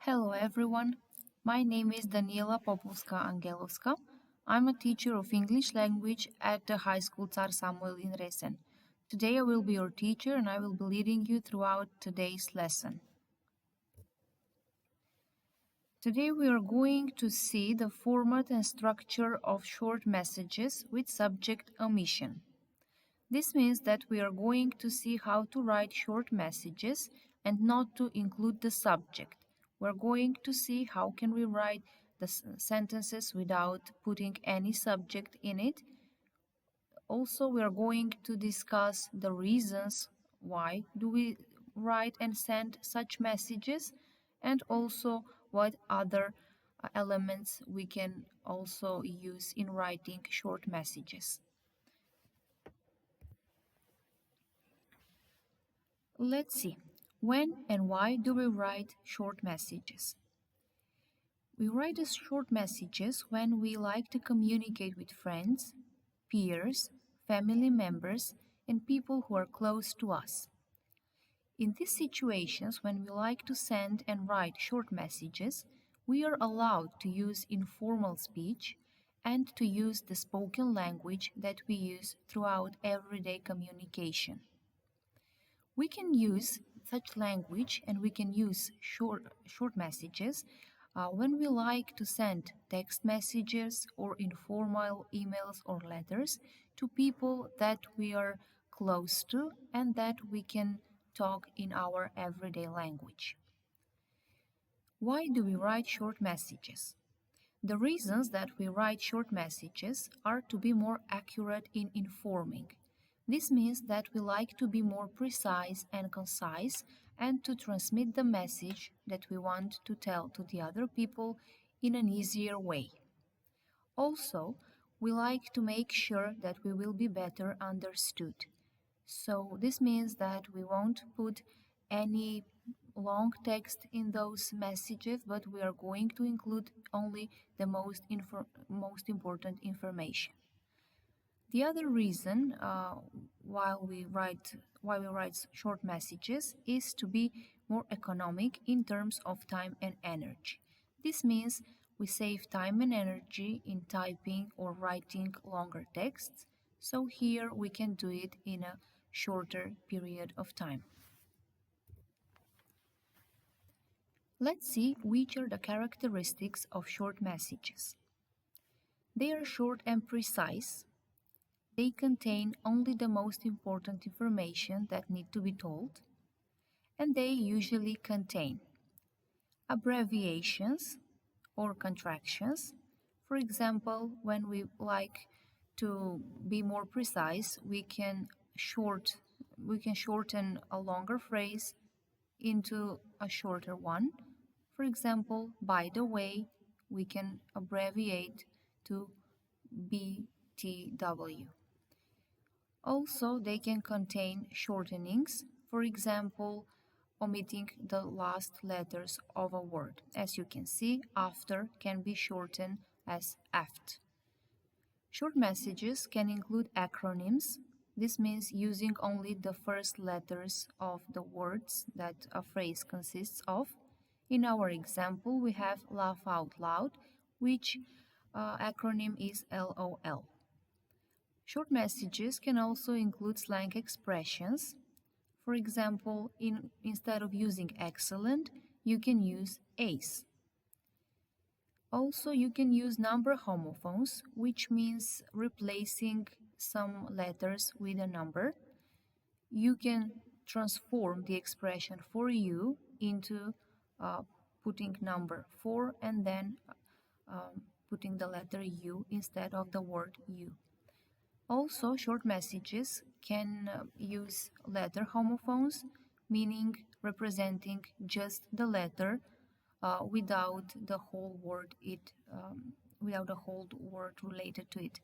Hello everyone, my name is Daniela Populska-Angelovska. I'm a teacher of English language at the High School Tsar Samuel in Resen. Today I will be your teacher and I will be leading you throughout today's lesson. Today we are going to see the format and structure of short messages with subject omission. This means that we are going to see how to write short messages and not to include the subject. We're going to see how can we write the sentences without putting any subject in it. Also, we are going to discuss the reasons why do we write and send such messages, and also what other elements we can also use in writing short messages. Let's see. When and why do we write short messages? We write these short messages when we like to communicate with friends, peers, family members, and people who are close to us. In these situations, when we like to send and write short messages, we are allowed to use informal speech and to use the spoken language that we use throughout everyday communication. We can use such language and we can use short messages when we like to send text messages or informal emails or letters to people that we are close to and that we can talk in our everyday language. Why do we write short messages? The reasons that we write short messages are to be more accurate in informing. This means that we like to be more precise and concise and to transmit the message that we want to tell to the other people in an easier way. Also, we like to make sure that we will be better understood. So this means that we won't put any long text in those messages, but we are going to include only the most important information. The other reason why we write short messages is to be more economic in terms of time and energy. This means we save time and energy in typing or writing longer texts, so here we can do it in a shorter period of time. Let's see which are the characteristics of short messages. They are short and precise. They contain only the most important information that need to be told, and they usually contain abbreviations or contractions. For example, when we like to be more precise, we can shorten a longer phrase into a shorter one. For example, by the way, we can abbreviate to BTW. Also, they can contain shortenings, for example, omitting the last letters of a word. As you can see, after can be shortened as aft. Short messages can include acronyms. This means using only the first letters of the words that a phrase consists of. In our example, we have laugh out loud, which acronym is LOL. Short messages can also include slang expressions. For example, instead of using excellent, you can use ace. Also, you can use number homophones, which means replacing some letters with a number. You can transform the expression for you into putting number 4 and then putting the letter U instead of the word you. Also, short messages can use letter homophones, meaning representing just the letter without the whole word related to it.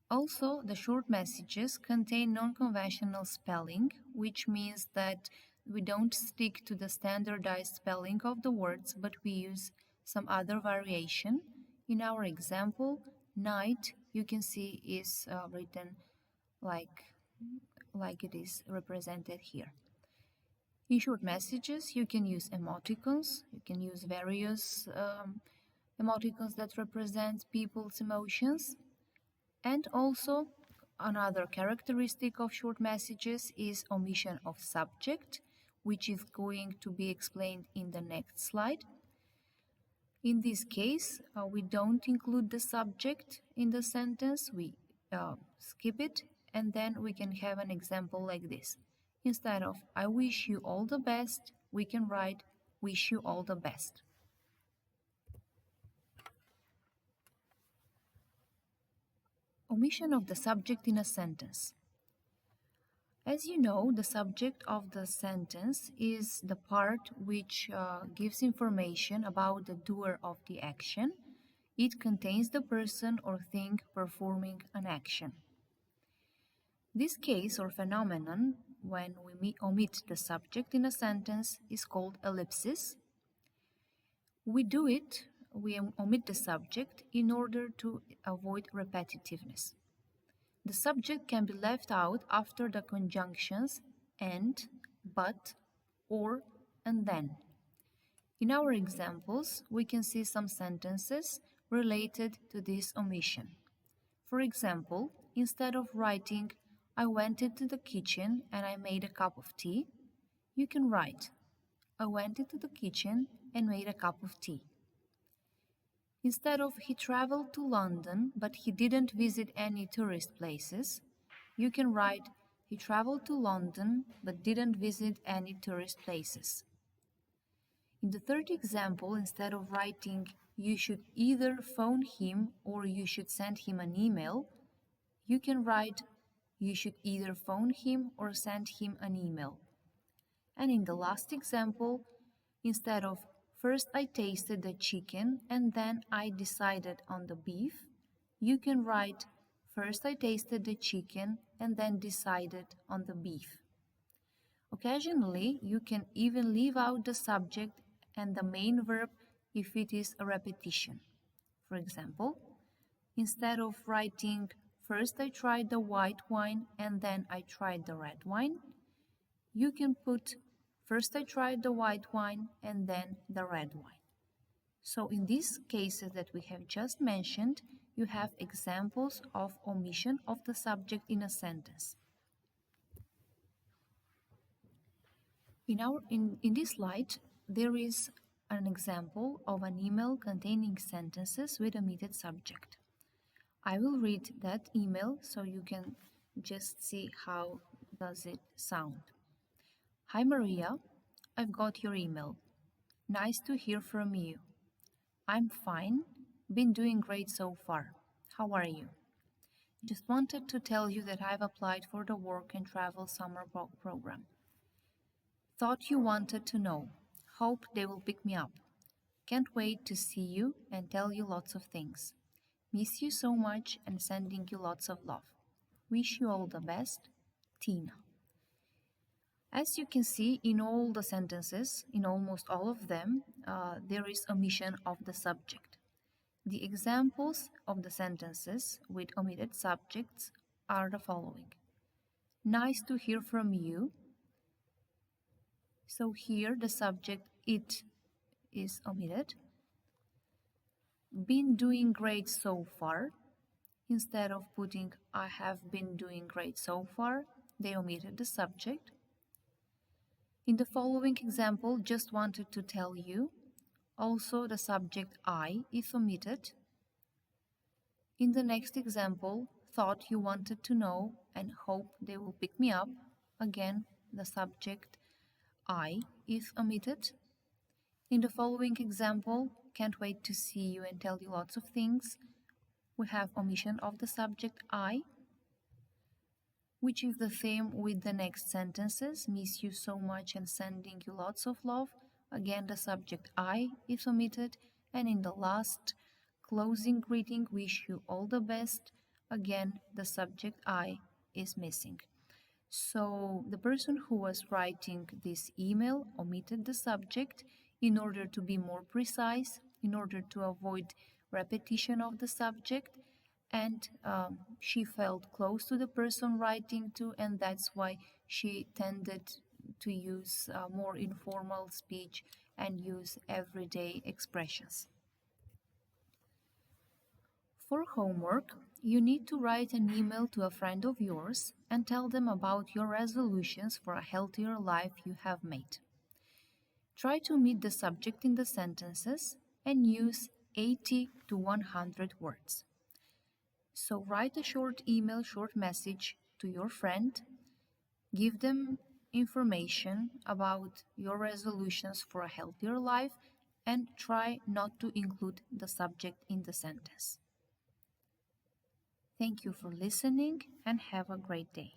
Also, the short messages contain non-conventional spelling, which means that we don't stick to the standardized spelling of the words, but we use some other variation. In our example, night, you can see is written like it is represented here. In short messages, you can use emoticons. You can use various emoticons that represent people's emotions. And also, another characteristic of short messages is omission of subject, which is going to be explained in the next slide. In this case, we don't include the subject in the sentence, we skip it, and then we can have an example like this. Instead of I wish you all the best, we can write wish you all the best. Omission of the subject in a sentence. As you know, the subject of the sentence is the part which gives information about the doer of the action. It contains the person or thing performing an action. This case or phenomenon, when we omit the subject in a sentence, is called ellipsis. We omit the subject in order to avoid repetitiveness. The subject can be left out after the conjunctions and, but, or, and then. In our examples, we can see some sentences related to this omission. For example, instead of writing, I went into the kitchen and I made a cup of tea, you can write, I went into the kitchen and made a cup of tea. Instead of he traveled to London but he didn't visit any tourist places, you can write he traveled to London but didn't visit any tourist places. In the third example, instead of writing you should either phone him or you should send him an email, you can write you should either phone him or send him an email. And in the last example, instead of first I tasted the chicken and then I decided on the beef, you can write first I tasted the chicken and then decided on the beef. Occasionally, you can even leave out the subject and the main verb if it is a repetition. For example, instead of writing first I tried the white wine and then I tried the red wine, you can put first I tried the white wine and then the red wine. So in these cases that we have just mentioned, you have examples of omission of the subject in a sentence. In this slide, there is an example of an email containing sentences with omitted subject. I will read that email so you can just see how does it sound. Hi Maria, I've got your email. Nice to hear from you. I'm fine, been doing great so far. How are you? Just wanted to tell you that I've applied for the work and travel summer program. Thought you wanted to know. Hope they will pick me up. Can't wait to see you and tell you lots of things. Miss you so much and sending you lots of love. Wish you all the best, Tina. As you can see in all the sentences, in almost all of them, there is omission of the subject. The examples of the sentences with omitted subjects are the following. Nice to hear from you. So here the subject it is omitted. Been doing great so far. Instead of putting I have been doing great so far, they omitted the subject. In the following example, just wanted to tell you, also the subject I is omitted. In the next example, thought you wanted to know and hope they will pick me up, again the subject I is omitted. In the following example, can't wait to see you and tell you lots of things, we have omission of the subject I, which is the same with the next sentences, miss you so much and sending you lots of love. Again, the subject I is omitted, and in the last closing greeting, wish you all the best, again, the subject I is missing. So the person who was writing this email omitted the subject in order to be more precise, in order to avoid repetition of the subject, and she felt close to the person writing to, and that's why she tended to use more informal speech and use everyday expressions. For homework, you need to write an email to a friend of yours and tell them about your resolutions for a healthier life you have made. Try to meet the subject in the sentences and use 80 to 100 words. So write a short email, short message to your friend, give them information about your resolutions for a healthier life, and try not to include the subject in the sentence. Thank you for listening and have a great day.